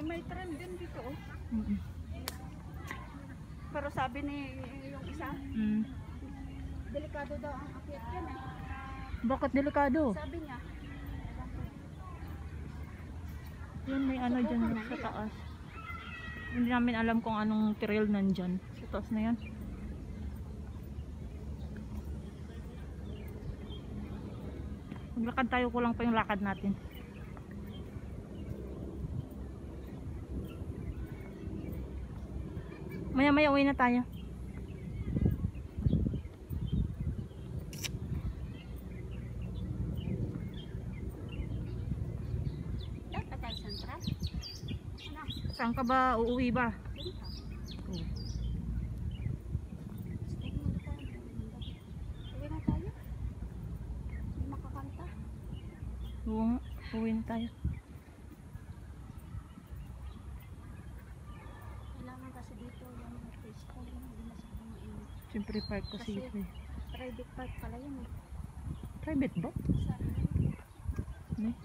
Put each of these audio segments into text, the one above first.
may tram din dito. Oh. Mm-mm. Pero sabi ni yung isa, delikado daw ang akyat yan eh. Bakit delikado? Sabi niya. Yan, may ano dyan sa taas. Hindi namin alam kung anong trail nandyan. Sa taas na yan. Maglakad tayo, kulang pa yung lakad natin. Maya-maya uwi na tayo. Saan ka ba? Uuwi ba? Uwi na tayo. Hindi makakanta. Oo nga, uwi na tayo. Kailangan kasi dito yung peaceful. Hindi masyadong mainit. Siyempre park kasi ito eh. Private park pala yun eh. Private ba? Sarili. Ne?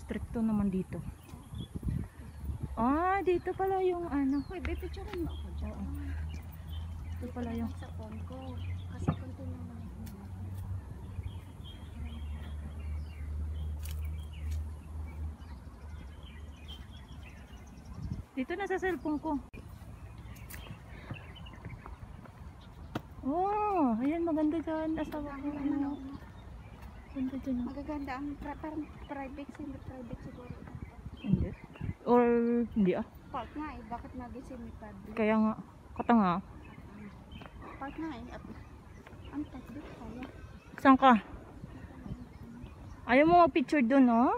Stricto naman dito. Ah, dito pala yung ano. Hoy, pipicturean mo ako dyan. Oo. Dito pala yung sa phone ko. Kasi continue mo na. dito na sa cellphone ko. Oh, ayan maganda dyan. Asawa ko. Ano. Maganda dyan. Magaganda ang parang private, semi-private siguro. Hindi. Or hindi ah. Park nga eh. Bakit naging semi-private? Kaya nga. Katanga. Park nga eh. Ang private pala. Saan ka? Ayaw mo mag-picture dun oh?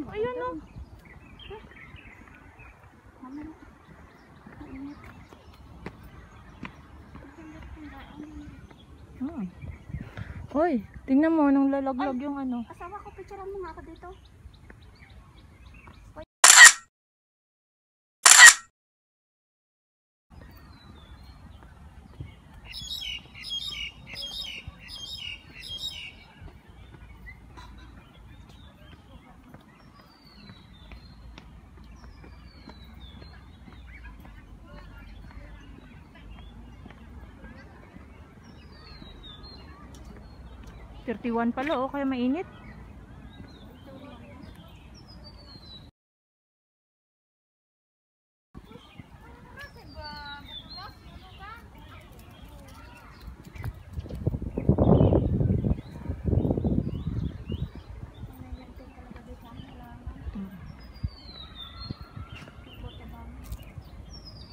Ayun oh. Hoy, tingnan mo nung lalaglag yung ano. Asawa ko, picturean mo nga ako dito. $31 pala oh, kaya mainit.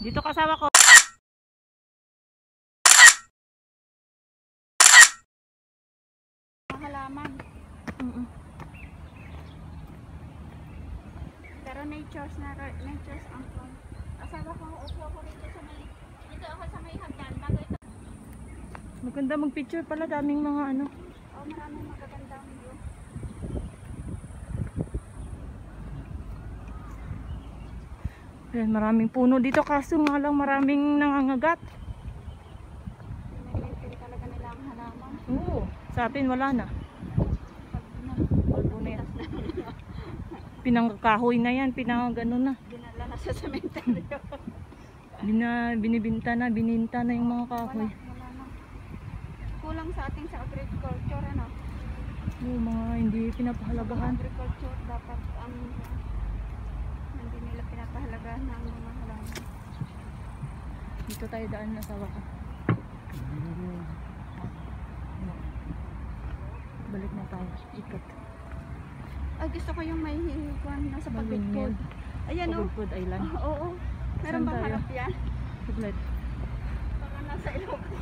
Dito kasama ko. Halaman. Pero nature's ang phone. Asawa ko, upo ako dito sa may, dito ako sa may hagdan. Bago ito. Maganda mag-picture pala, daming mga ano. Oh, maraming magagandang view. Ayan, maraming puno dito kaso nga lang maraming nangangagat. Pinag-maintain talaga nila ang halaman. Oo, sa atin wala na. Palbo na yan. Pinangkahoy na yan, pinangagano na. Dinala na sa cementerio. Bininta na yung mga kahoy. Wala na. Kulang sa ating sa agriculture, ano? Yung mga hindi pinapahalagahan. Agriculture dapat ang hindi nila pinapahalagahan ng mga halaman. Dito tayo daan na asawa ko. Balik na tayo, ikot. Ay, gusto ko yung may hihikuan nasa Pagudpod. Ayan o. Pagudpod Island. Oo. Meron Saan bang tayo? harap yan? Saglit. Baka nasa Ilocos.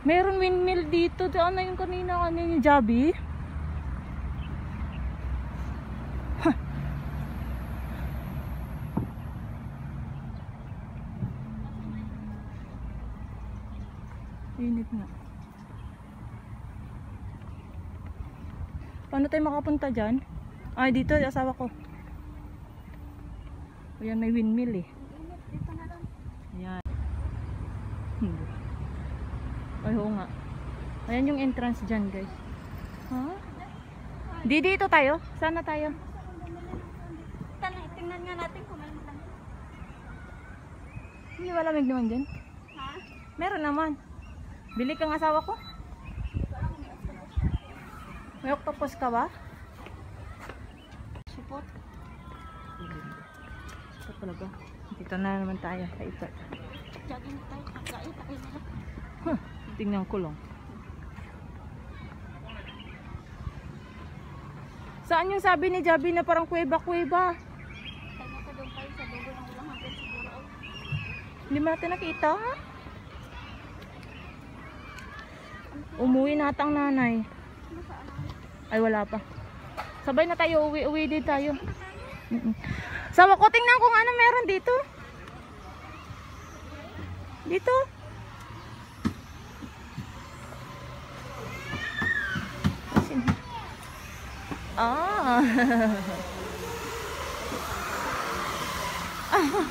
Meron windmill dito. Diyan na yung kanina ni Jabi. Init nga. Paano tayo makapunta dyan? Ay, dito, asawa ko. Ayan, may windmill eh. Dito na lang. Ayan. Ay, oo nga. Ayan yung entrance dyan, guys. Ha? Di dito tayo? Sana tayo? Tingnan nga natin kung may malamig. Hindi malamig naman dyan. Ha? Meron naman. Bili kang asawa ko? May octopus ka ba? Sipot. Ito talaga. Dito na naman tayo. Ito. Jogging tayo. Kakain nila. Huh, tingnan ko lang. Saan yung sabi ni Javi na parang kuweba-kuweba? Tayo ka doon tayo sa dulo ng ulang hanggang siguro. Hindi mo natin nakita. Umuwi na atang nanay. Ay wala pa. Sabay na tayo, uwi din tayo. Sawa ko, tingnan kung ano meron dito. Dito. Ah.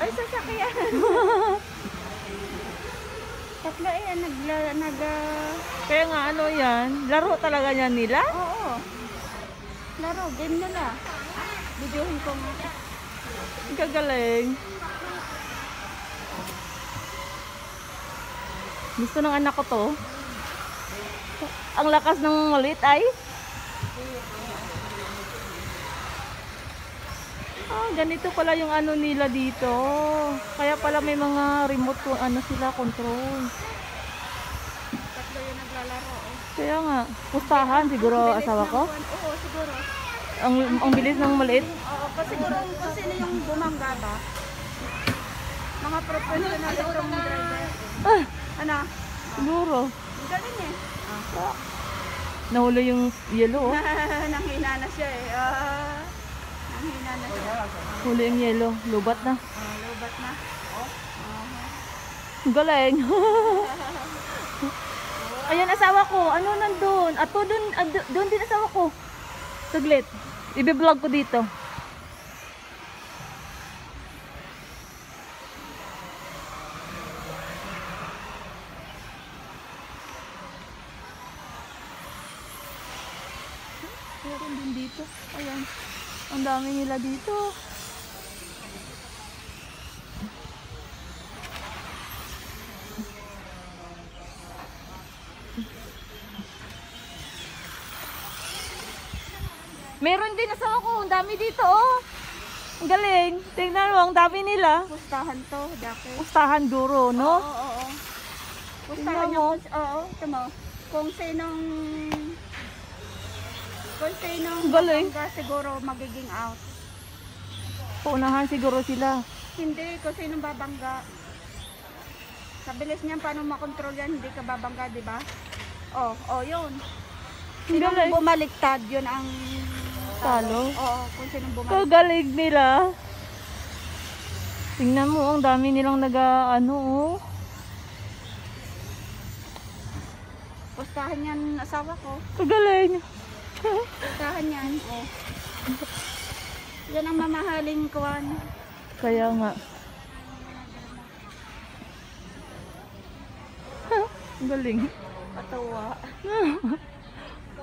Ay, sasakyan. Tatlo Kaya nga ano yan, laro talaga yan nila? Oo. Laro, game nila. Videohin ko nga. Gagaling. Gusto ng anak ko to. Ang lakas ng malit ay. Ah, ganito pala yung ano nila dito. Kaya pala may mga remote ano sila control. Tatlo yung naglalaro. Kaya nga, pustahan siguro asawa ko. Oo, siguro. Ang bilis ng maliit. Oo, kasi siguro kung sino yung bumangga ba? Mga professional itong driver. Ah, Ano? siguro. Ang galing eh. Nahuli yung yellow. Oh. Nanghina na siya eh. Nanghina na siya. Huli yung yellow. Lubat na. Lobat na. Galing. Ayan asawa ko. Ano nandun? Ato doon din asawa ko. Saglit. Ibe-vlog ko dito. Meron din dito. Ayan. Ang dami nila dito. Meron din asawa ko. Ang dami dito, oh. Ang galing. Tingnan mo, ang dami nila. Pustahan to, Jackie. Pustahan duro, no? Oo. Tingnan Pustahan mo. yung, oo, ito mo. Kung sinong Galing. bangga siguro magiging out. Paunahan siguro sila. Hindi, kung sinong babangga. Sa bilis niyan, paano makontrol yan? Hindi ka babangga, di ba? Yun. Sinong Galing. bumaliktad, yun ang Talo. Oo, kung sinong bumaliktad. Kagaling nila. Tingnan mo, ang dami nilang ano, oh. Pustahan yan, asawa ko. Kagaling. Pustahan yan. Yan ang mamahaling kuwan. Kaya nga. Ang galing. Patuwa.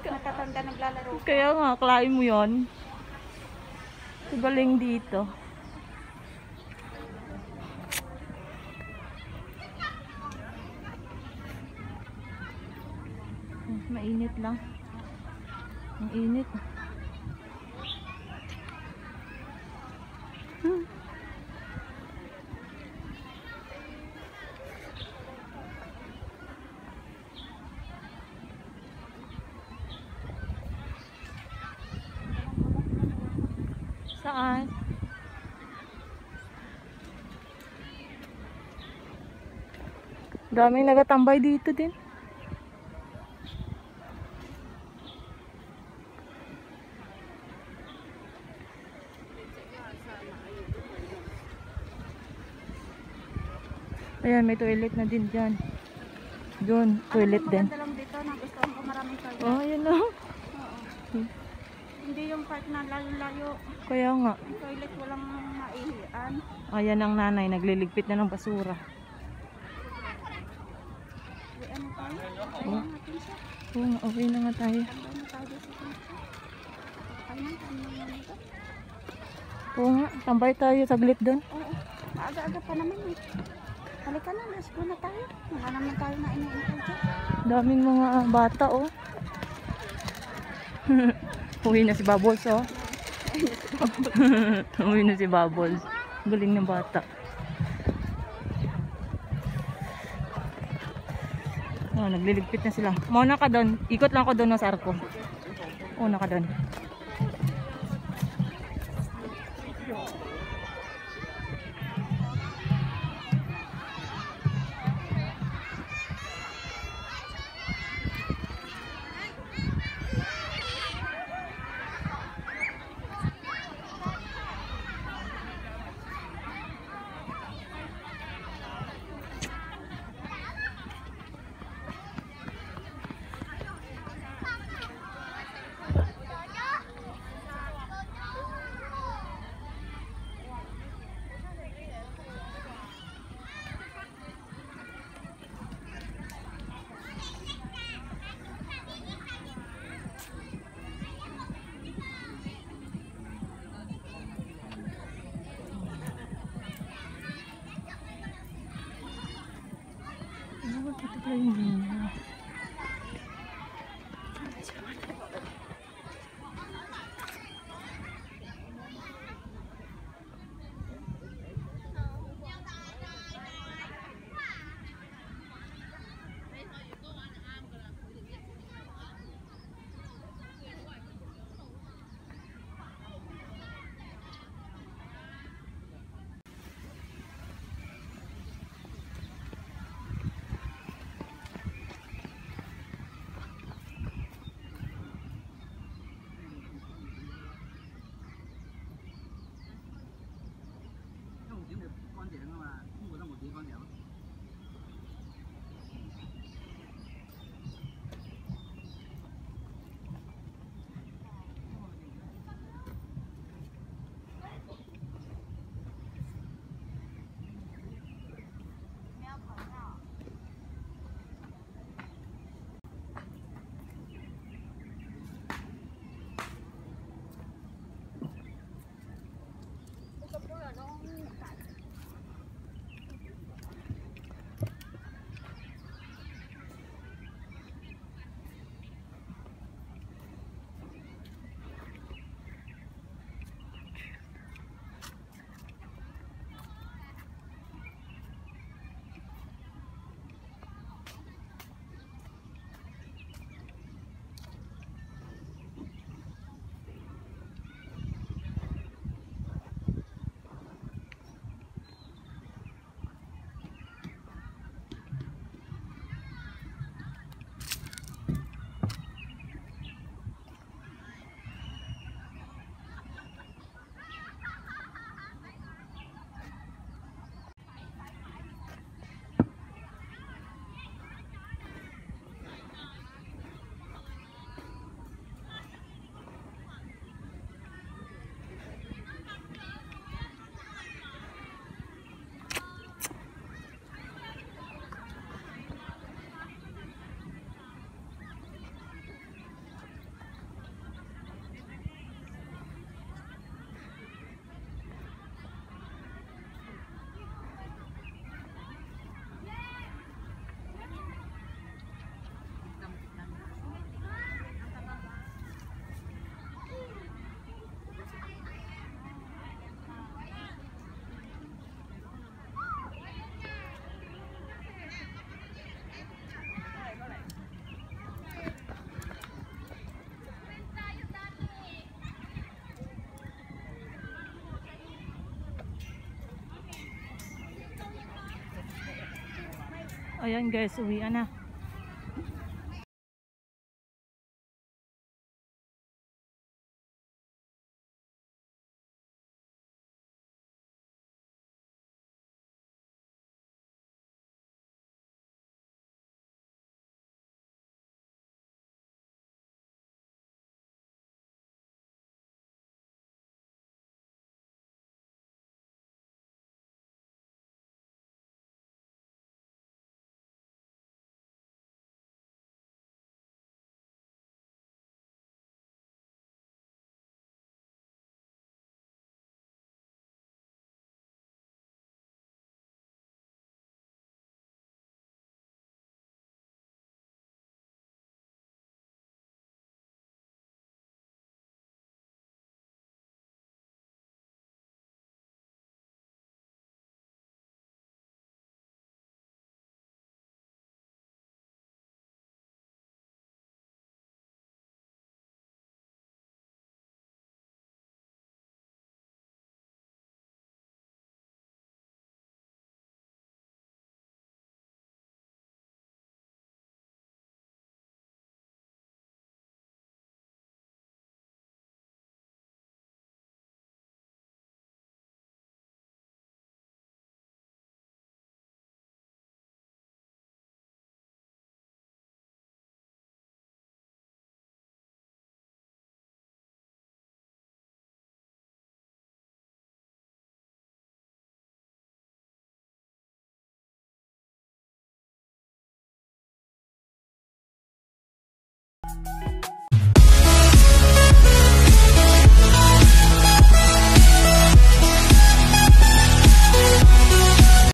Natatanda naglalaro. Kaya nga, klaim mo yon. Galing dito. Mainit lang. Ang init. Saan? Daming nagatambay dito din. Ayan, may toilet na din dyan. Doon, toilet din. Maganda lang dito, nagustuhan ko maraming toilet. Oh, ayan na. Hindi yung park na layo-layo. Kaya nga. Yung toilet walang maihian. Ayan ang nanay, nagliligpit na ng basura. Ano tayo? Oh. Natin siya. Oo nga, okay na nga tayo. Tambay na tayo sa kotse. Kaya tambay na dito. Oo nga, tambay tayo saglit doon. Oo. Maaga-aga pa naman eh. Halika na, let's go na tayo. Wala naman tayo na iniintay dyan. Daming mga bata oh. Uwi na si Bubbles oh. Uwi na si Bubbles. Galing ng bata. Oh, nagliligpit na sila. Mauna ka doon. Ikot lang ako doon sa arko. Una ka doon. Ito pala yung linya. Ayan guys, uwian na.